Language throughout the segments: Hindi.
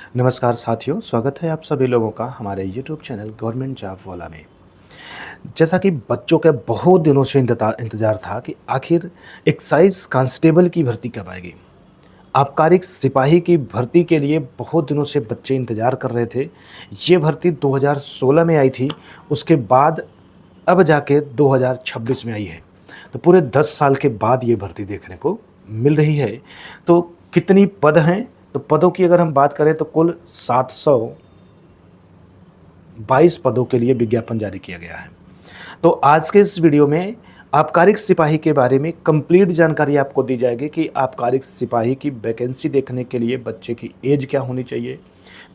नमस्कार साथियों, स्वागत है आप सभी लोगों का हमारे यूट्यूब चैनल गवर्नमेंट जॉब वाला में। जैसा कि बच्चों का बहुत दिनों से इंतज़ार था कि आखिर एक्साइज़ कांस्टेबल की भर्ती कब आएगी। आबकारी सिपाही की भर्ती के लिए बहुत दिनों से बच्चे इंतज़ार कर रहे थे। ये भर्ती 2016 में आई थी, उसके बाद अब जाके 2026 में आई है। तो पूरे 10 साल के बाद ये भर्ती देखने को मिल रही है। तो कितनी पद हैं? तो पदों की अगर हम बात करें तो कुल 722 पदों के लिए विज्ञापन जारी किया गया है। तो आज के इस वीडियो में आबकारी सिपाही के बारे में कंप्लीट जानकारी आपको दी जाएगी कि आबकारी सिपाही की वैकेंसी देखने के लिए बच्चे की एज क्या होनी चाहिए,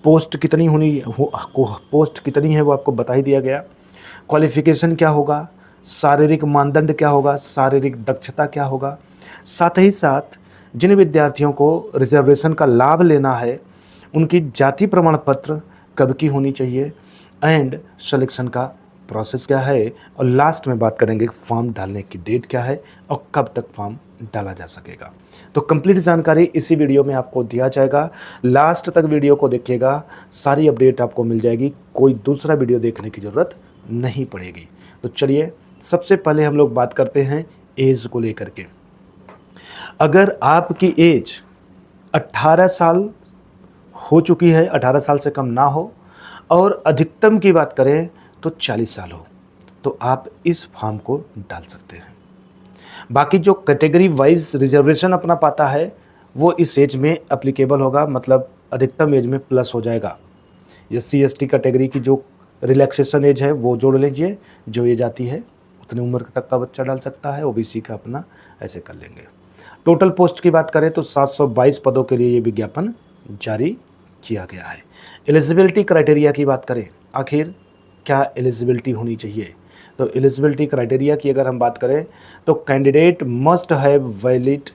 पोस्ट कितनी पोस्ट कितनी है वो आपको बता ही दिया गया। क्वालिफिकेशन क्या होगा, शारीरिक मानदंड क्या होगा, शारीरिक दक्षता क्या होगा, साथ ही साथ जिन विद्यार्थियों को रिजर्वेशन का लाभ लेना है उनकी जाति प्रमाण पत्र कब की होनी चाहिए एंड सिलेक्शन का प्रोसेस क्या है, और लास्ट में बात करेंगे फॉर्म डालने की डेट क्या है और कब तक फॉर्म डाला जा सकेगा। तो कंप्लीट जानकारी इसी वीडियो में आपको दिया जाएगा। लास्ट तक वीडियो को देखिएगा, सारी अपडेट आपको मिल जाएगी, कोई दूसरा वीडियो देखने की ज़रूरत नहीं पड़ेगी। तो चलिए सबसे पहले हम लोग बात करते हैं एज को लेकर के। अगर आपकी एज 18 साल हो चुकी है, 18 साल से कम ना हो, और अधिकतम की बात करें तो 40 साल हो, तो आप इस फॉर्म को डाल सकते हैं। बाकी जो कैटेगरी वाइज रिजर्वेशन अपना पाता है वो इस एज में एप्लीकेबल होगा, मतलब अधिकतम एज में प्लस हो जाएगा। SC ST कैटेगरी की जो रिलैक्सेशन एज है वो जोड़ लीजिए, जो एज आती है उतनी उम्र तक का बच्चा डाल सकता है। OBC का अपना ऐसे कर लेंगे। टोटल पोस्ट की बात करें तो 722 पदों के लिए ये विज्ञापन जारी किया गया है। एलिजिबिलिटी क्राइटेरिया की बात करें, आखिर क्या एलिजिबिलिटी होनी चाहिए, तो एलिजिबिलिटी क्राइटेरिया की अगर हम बात करें तो candidate must have valid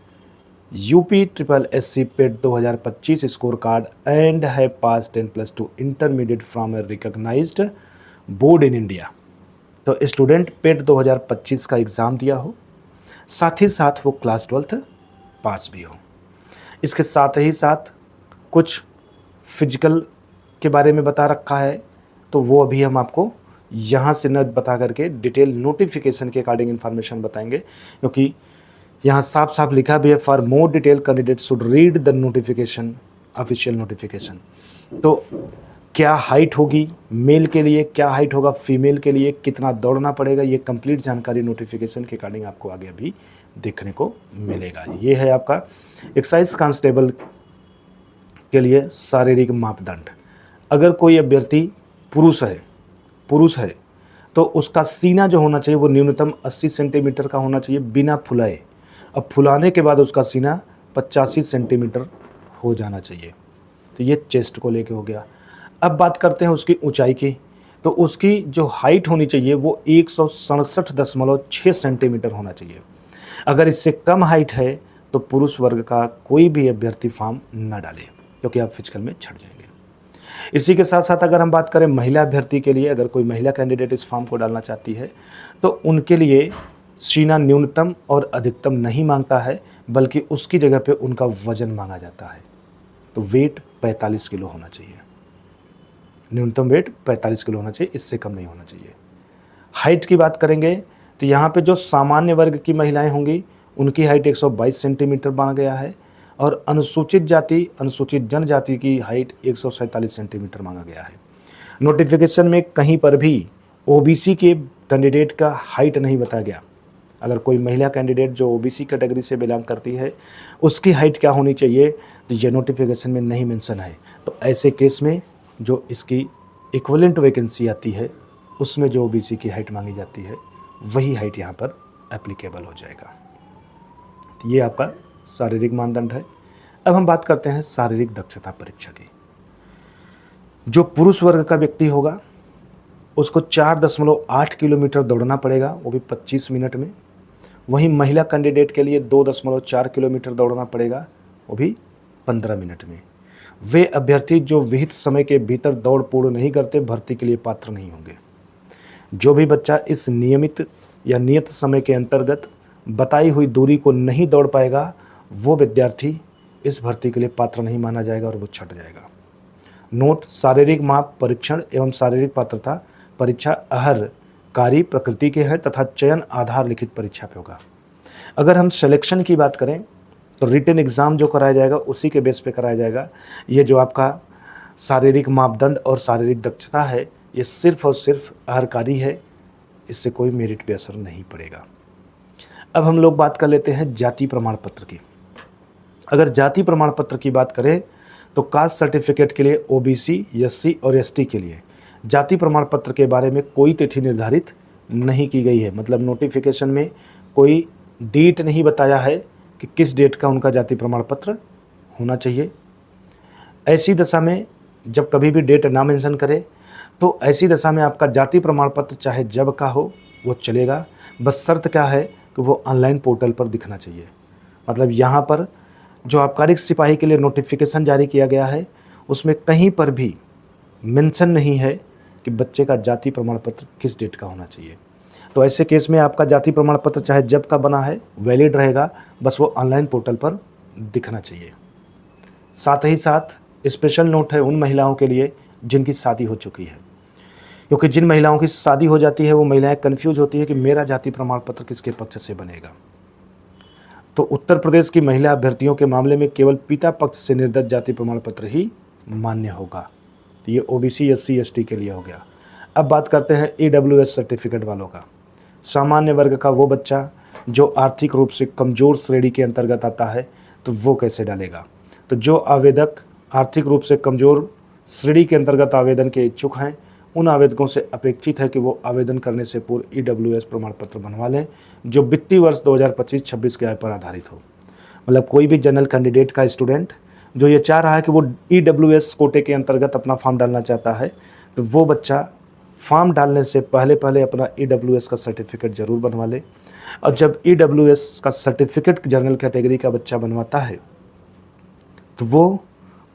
UP SSC PET 2025 score card and have pass 10+2 intermediate from a recognized board in India. तो स्टूडेंट पेड 2025 का एग्ज़ाम दिया हो, साथ ही साथ वो क्लास 12th पास भी हो। इसके साथ ही साथ कुछ फिजिकल के बारे में बता रखा है, तो वो अभी हम आपको यहाँ से न बता करके डिटेल नोटिफिकेशन के अकॉर्डिंग इन्फॉर्मेशन बताएंगे, क्योंकि यहाँ साफ साफ लिखा भी है for more detail candidate should read the notification, official notification. तो क्या हाइट होगी मेल के लिए, क्या हाइट होगा फीमेल के लिए, कितना दौड़ना पड़ेगा, ये कंप्लीट जानकारी नोटिफिकेशन के अकॉर्डिंग आपको आगे अभी देखने को मिलेगा। ये है आपका एक्साइज कांस्टेबल के लिए शारीरिक मापदंड। अगर कोई अभ्यर्थी पुरुष है तो उसका सीना जो होना चाहिए वो न्यूनतम 80 सेंटीमीटर का होना चाहिए बिना फुलाए। अब फुलाने के बाद उसका सीना 85 सेंटीमीटर हो जाना चाहिए। तो ये चेस्ट को लेके हो गया। अब बात करते हैं उसकी ऊंचाई की, तो उसकी जो हाइट होनी चाहिए वो 167.6 सेंटीमीटर होना चाहिए। अगर इससे कम हाइट है तो पुरुष वर्ग का कोई भी अभ्यर्थी फॉर्म न डाले, क्योंकि आप फिजिकल में छट जाएंगे। इसी के साथ साथ अगर हम बात करें महिला अभ्यर्थी के लिए, अगर कोई महिला कैंडिडेट इस फॉर्म को डालना चाहती है तो उनके लिए सीना न्यूनतम और अधिकतम नहीं मांगता है, बल्कि उसकी जगह पे उनका वजन मांगा जाता है। तो वेट 45 किलो होना चाहिए, न्यूनतम वेट 45 किलो होना चाहिए, इससे कम नहीं होना चाहिए। हाइट की बात करेंगे तो यहाँ पे जो सामान्य वर्ग की महिलाएं होंगी उनकी हाइट 122 सेंटीमीटर माना गया है, और अनुसूचित जाति अनुसूचित जनजाति की हाइट 147 सेंटीमीटर मांगा गया है। नोटिफिकेशन में कहीं पर भी OBC के कैंडिडेट का हाइट नहीं बताया गया। अगर कोई महिला कैंडिडेट जो OBC कैटेगरी से बिलोंग करती है उसकी हाइट क्या होनी चाहिए तो ये नोटिफिकेशन में नहीं मेंशन है। तो ऐसे केस में जो इसकी इक्विवेलेंट वैकेंसी आती है उसमें जो OBC की हाइट मांगी जाती है वही हाइट यहाँ पर एप्लीकेबल हो जाएगा। तो ये आपका शारीरिक मानदंड है। अब हम बात करते हैं शारीरिक दक्षता परीक्षा की। जो पुरुष वर्ग का व्यक्ति होगा उसको 4.8 किलोमीटर दौड़ना पड़ेगा, वो भी 25 मिनट में। वहीं महिला कैंडिडेट के लिए 2.4 किलोमीटर दौड़ना पड़ेगा, वो भी 15 मिनट में। वे अभ्यर्थी जो विहित समय के भीतर दौड़ पूर्ण नहीं करते भर्ती के लिए पात्र नहीं होंगे। जो भी बच्चा इस नियमित या नियत समय के अंतर्गत बताई हुई दूरी को नहीं दौड़ पाएगा वो विद्यार्थी इस भर्ती के लिए पात्र नहीं माना जाएगा और वो छट जाएगा। नोट: शारीरिक माप परीक्षण एवं शारीरिक पात्रता परीक्षा अहरकारी प्रकृति के हैं तथा चयन आधार लिखित परीक्षा पे होगा। अगर हम सिलेक्शन की बात करें तो रिटन एग्ज़ाम जो कराया जाएगा उसी के बेस पे कराया जाएगा। ये जो आपका शारीरिक मापदंड और शारीरिक दक्षता है ये सिर्फ और सिर्फ अहरकारी है, इससे कोई मेरिट पे असर नहीं पड़ेगा। अब हम लोग बात कर लेते हैं जाति प्रमाण पत्र की। अगर जाति प्रमाण पत्र की बात करें तो कास्ट सर्टिफिकेट के लिए ओबीसी, एससी और एसटी के लिए जाति प्रमाण पत्र के बारे में कोई तिथि निर्धारित नहीं की गई है। मतलब नोटिफिकेशन में कोई डेट नहीं बताया है कि किस डेट का उनका जाति प्रमाण पत्र होना चाहिए। ऐसी दशा में जब कभी भी डेट ना मेंशन करे तो ऐसी दशा में आपका जाति प्रमाण पत्र चाहे जब का हो वो चलेगा, बस शर्त क्या है कि वो ऑनलाइन पोर्टल पर दिखना चाहिए। मतलब यहाँ पर जो आबकारी सिपाही के लिए नोटिफिकेशन जारी किया गया है उसमें कहीं पर भी मेंशन नहीं है कि बच्चे का जाति प्रमाण पत्र किस डेट का होना चाहिए। तो ऐसे केस में आपका जाति प्रमाण पत्र चाहे जब का बना है वैलिड रहेगा, बस वो ऑनलाइन पोर्टल पर दिखना चाहिए। साथ ही साथ स्पेशल नोट है उन महिलाओं के लिए जिनकी शादी हो चुकी है, क्योंकि जिन महिलाओं की शादी हो जाती है वो महिलाएं कंफ्यूज होती है कि मेरा जाति प्रमाण पत्र किसके पक्ष से बनेगा। तो उत्तर प्रदेश की महिला अभ्यर्थियों के मामले में केवल पिता पक्ष से निर्गत जाति प्रमाण पत्र ही मान्य होगा। तो ये ओबीसी, एससी, एसटी के लिए हो गया। अब बात करते हैं ईडब्ल्यूएस सर्टिफिकेट वालों का। सामान्य वर्ग का वो बच्चा जो आर्थिक रूप से कमज़ोर श्रेणी के अंतर्गत आता है तो वो कैसे डालेगा। तो जो आवेदक आर्थिक रूप से कमज़ोर श्रेणी के अंतर्गत आवेदन के इच्छुक हैं उन आवेदकों से अपेक्षित है कि वो आवेदन करने से पूर्व ईडब्ल्यूएस प्रमाण पत्र बनवा लें जो वित्तीय वर्ष 2025-26 के आय पर आधारित हो। मतलब कोई भी जनरल कैंडिडेट का स्टूडेंट जो ये चाह रहा है कि वो ईडब्ल्यूएस कोटे के अंतर्गत अपना फॉर्म डालना चाहता है तो वो बच्चा फॉर्म डालने से पहले अपना ईडब्ल्यूएस का सर्टिफिकेट ज़रूर बनवा ले। और जब ईडब्ल्यूएस का सर्टिफिकेट जनरल कैटेगरी का बच्चा बनवाता है तो वो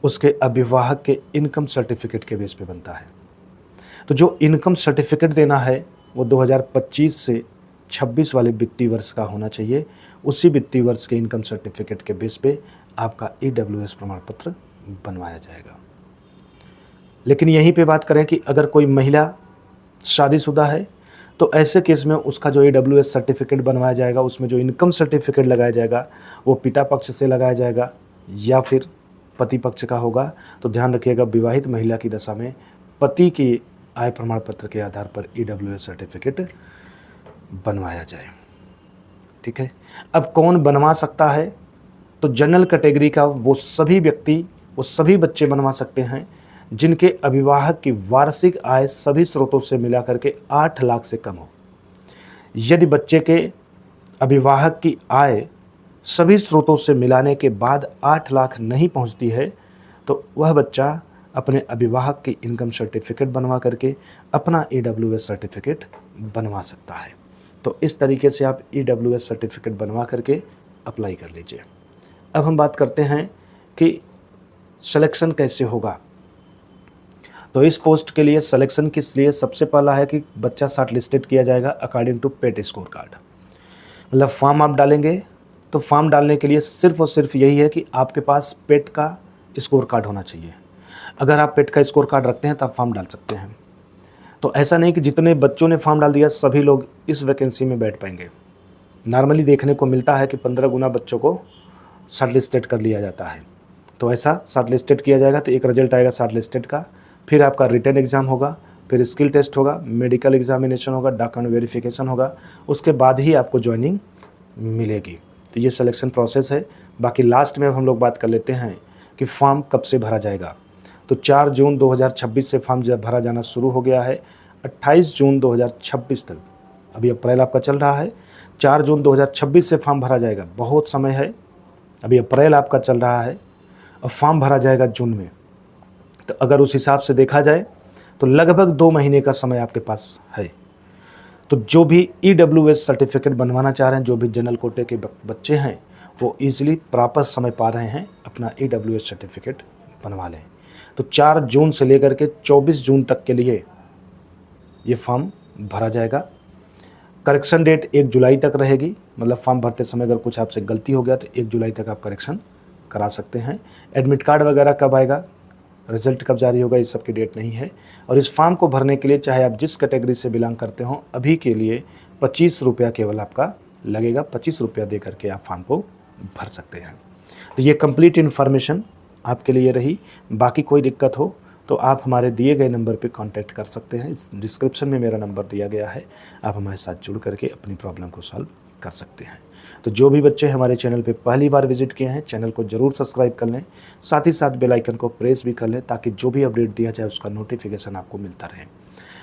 उसके अभिभावक के इनकम सर्टिफिकेट के बेस पे बनता है। तो जो इनकम सर्टिफिकेट देना है वो 2025 से 26 वाले वित्तीय वर्ष का होना चाहिए। उसी वित्तीय वर्ष के इनकम सर्टिफिकेट के बेस पे आपका ईडब्ल्यूएस प्रमाण पत्र बनवाया जाएगा। लेकिन यहीं पे बात करें कि अगर कोई महिला शादीशुदा है तो ऐसे केस में उसका जो ईडब्ल्यूएस सर्टिफिकेट बनवाया जाएगा उसमें जो इनकम सर्टिफिकेट लगाया जाएगा वो पिता पक्ष से लगाया जाएगा या फिर पति पक्ष का होगा। तो ध्यान रखिएगा विवाहित महिला की दशा में पति की आय प्रमाण पत्र के आधार पर ईडब्ल्यूएस सर्टिफिकेट बनवाया जाए। ठीक है। अब कौन बनवा सकता है? तो जनरल कैटेगरी का वो सभी व्यक्ति, वो सभी बच्चे बनवा सकते हैं जिनके अभिभावक की वार्षिक आय सभी स्रोतों से मिला करके 8 लाख से कम हो। यदि बच्चे के अभिभावक की आय सभी स्रोतों से मिलाने के बाद 8 लाख नहीं पहुंचती है तो वह बच्चा अपने अभिभावक की इनकम सर्टिफिकेट बनवा करके अपना ईडब्ल्यूएस सर्टिफिकेट बनवा सकता है। तो इस तरीके से आप ईडब्ल्यूएस सर्टिफिकेट बनवा करके अप्लाई कर लीजिए। अब हम बात करते हैं कि सिलेक्शन कैसे होगा। तो इस पोस्ट के लिए सिलेक्शन किस लिए सबसे पहला है कि बच्चा शॉर्ट लिस्टेड किया जाएगा according to PET score card. मतलब फॉर्म आप डालेंगे तो फॉर्म डालने के लिए सिर्फ और सिर्फ यही है कि आपके पास पेट का स्कोर कार्ड होना चाहिए। अगर आप पेट का स्कोर कार्ड रखते हैं तो आप फॉर्म डाल सकते हैं। तो ऐसा नहीं कि जितने बच्चों ने फॉर्म डाल दिया सभी लोग इस वैकेंसी में बैठ पाएंगे। नॉर्मली देखने को मिलता है कि 15 गुना बच्चों को शॉर्ट लिस्टेड कर लिया जाता है। तो ऐसा शॉर्ट लिस्टेड किया जाएगा तो एक रिजल्ट आएगा शॉर्ट लिस्टेड का, फिर आपका रिटन एग्ज़ाम होगा, फिर स्किल टेस्ट होगा, मेडिकल एग्जामिनेशन होगा, डॉक्यूमेंट वेरिफिकेशन होगा, उसके बाद ही आपको ज्वाइनिंग मिलेगी। तो ये सिलेक्शन प्रोसेस है। बाकी लास्ट में हम लोग बात कर लेते हैं कि फॉर्म कब से भरा जाएगा। तो 4 जून 2026 से फॉर्म भरा जाना शुरू हो गया है 28 जून 2026 तक। अभी अप्रैल आपका चल रहा है, 4 जून 2026 से फॉर्म भरा जाएगा। बहुत समय है, अभी अप्रैल आपका चल रहा है और फॉर्म भरा जाएगा जून में। तो अगर उस हिसाब से देखा जाए तो लगभग 2 महीने का समय आपके पास है। तो जो भी ईडब्ल्यूएस सर्टिफिकेट बनवाना चाह रहे हैं, जो भी जनरल कोटे के बच्चे हैं वो ईजिली प्रॉपर समय पा रहे हैं अपना ईडब्ल्यूएस सर्टिफिकेट बनवा लें। तो 4 जून से लेकर के 24 जून तक के लिए ये फॉर्म भरा जाएगा। करेक्शन डेट 1 जुलाई तक रहेगी। मतलब फॉर्म भरते समय अगर कुछ आपसे गलती हो गया तो 1 जुलाई तक आप करेक्शन करा सकते हैं। एडमिट कार्ड वगैरह कब आएगा? रिजल्ट कब जारी होगा इस सब की डेट नहीं है। और इस फॉर्म को भरने के लिए चाहे आप जिस कैटेगरी से बिलोंग करते हो, अभी के लिए 25 रुपया केवल आपका लगेगा। 25 रुपया दे करके आप फॉर्म को भर सकते हैं। तो ये कंप्लीट इन्फॉर्मेशन आपके लिए रही। बाकी कोई दिक्कत हो तो आप हमारे दिए गए नंबर पे कांटेक्ट कर सकते हैं। डिस्क्रिप्शन में मेरा नंबर दिया गया है, आप हमारे साथ जुड़ करके अपनी प्रॉब्लम को सॉल्व कर सकते हैं। तो जो भी बच्चे हमारे चैनल पे पहली बार विजिट किए हैं, चैनल को ज़रूर सब्सक्राइब कर लें, साथ ही साथ बेल आइकन को प्रेस भी कर लें ताकि जो भी अपडेट दिया जाए उसका नोटिफिकेशन आपको मिलता रहे।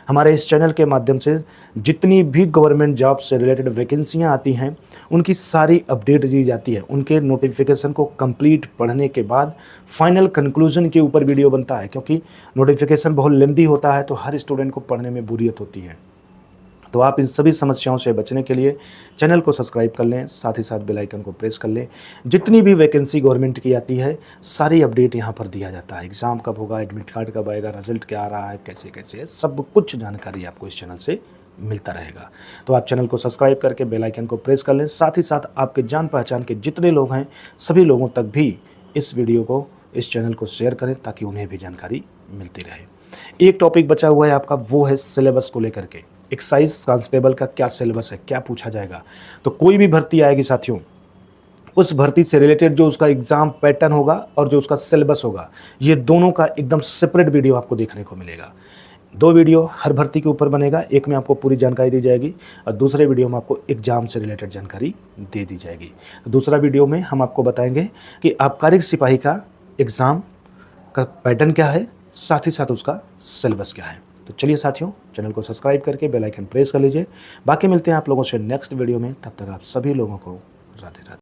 हमारे इस चैनल के माध्यम से जितनी भी गवर्नमेंट जॉब से रिलेटेड वैकेंसियाँ आती हैं उनकी सारी अपडेट दी जाती है। उनके नोटिफिकेशन को कंप्लीट पढ़ने के बाद फाइनल कंक्लूजन के ऊपर वीडियो बनता है, क्योंकि नोटिफिकेशन बहुत लेंदी होता है तो हर स्टूडेंट को पढ़ने में बोरियत होती है। तो आप इन सभी समस्याओं से बचने के लिए चैनल को सब्सक्राइब कर लें, साथ ही साथ बेल आइकन को प्रेस कर लें। जितनी भी वैकेंसी गवर्नमेंट की आती है सारी अपडेट यहाँ पर दिया जाता है। एग्ज़ाम कब होगा, एडमिट कार्ड कब आएगा, रिजल्ट क्या आ रहा है, कैसे कैसे है, सब कुछ जानकारी आपको इस चैनल से मिलता रहेगा। तो आप चैनल को सब्सक्राइब करके बेल आइकन को प्रेस कर लें। साथ ही साथ आपके जान पहचान के जितने लोग हैं सभी लोगों तक भी इस वीडियो को, इस चैनल को शेयर करें ताकि उन्हें भी जानकारी मिलती रहे। एक टॉपिक बचा हुआ है आपका, वो है सिलेबस को लेकर के। एक्साइज कांस्टेबल का क्या सिलेबस है, क्या पूछा जाएगा। तो कोई भी भर्ती आएगी साथियों, उस भर्ती से रिलेटेड जो उसका एग्ज़ाम पैटर्न होगा और जो उसका सिलेबस होगा, ये दोनों का एकदम सेपरेट वीडियो आपको देखने को मिलेगा। 2 वीडियो हर भर्ती के ऊपर बनेगा। एक में आपको पूरी जानकारी दी जाएगी और दूसरे वीडियो में आपको एग्जाम से रिलेटेड जानकारी दे दी जाएगी। दूसरा वीडियो में हम आपको बताएंगे कि आबकारी सिपाही का एग्ज़ाम का पैटर्न क्या है, साथ ही साथ उसका सिलेबस क्या है। तो चलिए साथियों, चैनल को सब्सक्राइब करके बेल आइकन प्रेस कर लीजिए। बाकी मिलते हैं आप लोगों से नेक्स्ट वीडियो में। तब तक आप सभी लोगों को राधे राधे।